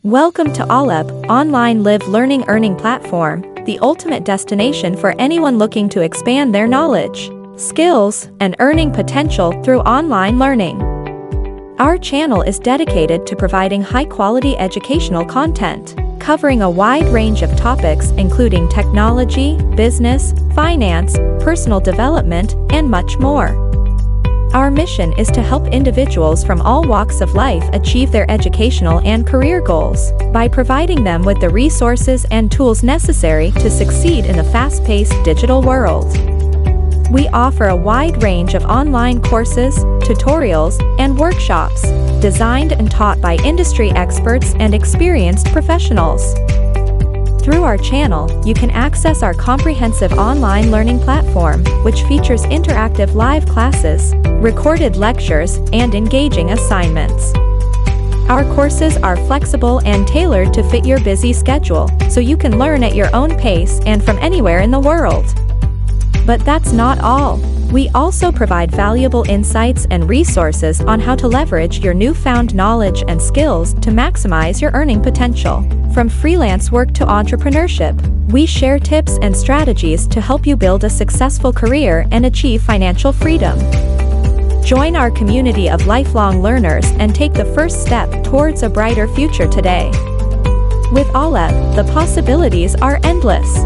Welcome to Ollep, online live learning earning platform, the ultimate destination for anyone looking to expand their knowledge, skills, and earning potential through online learning. Our channel is dedicated to providing high-quality educational content, covering a wide range of topics including technology, business, finance, personal development, and much more. Our mission is to help individuals from all walks of life achieve their educational and career goals by providing them with the resources and tools necessary to succeed in the fast-paced digital world. We offer a wide range of online courses, tutorials, and workshops, designed and taught by industry experts and experienced professionals. Through our channel, you can access our comprehensive online learning platform, which features interactive live classes, recorded lectures, and engaging assignments. Our courses are flexible and tailored to fit your busy schedule, so you can learn at your own pace and from anywhere in the world. But that's not all. We also provide valuable insights and resources on how to leverage your newfound knowledge and skills to maximize your earning potential. From freelance work to entrepreneurship, we share tips and strategies to help you build a successful career and achieve financial freedom. Join our community of lifelong learners and take the first step towards a brighter future today. With Ollep, the possibilities are endless.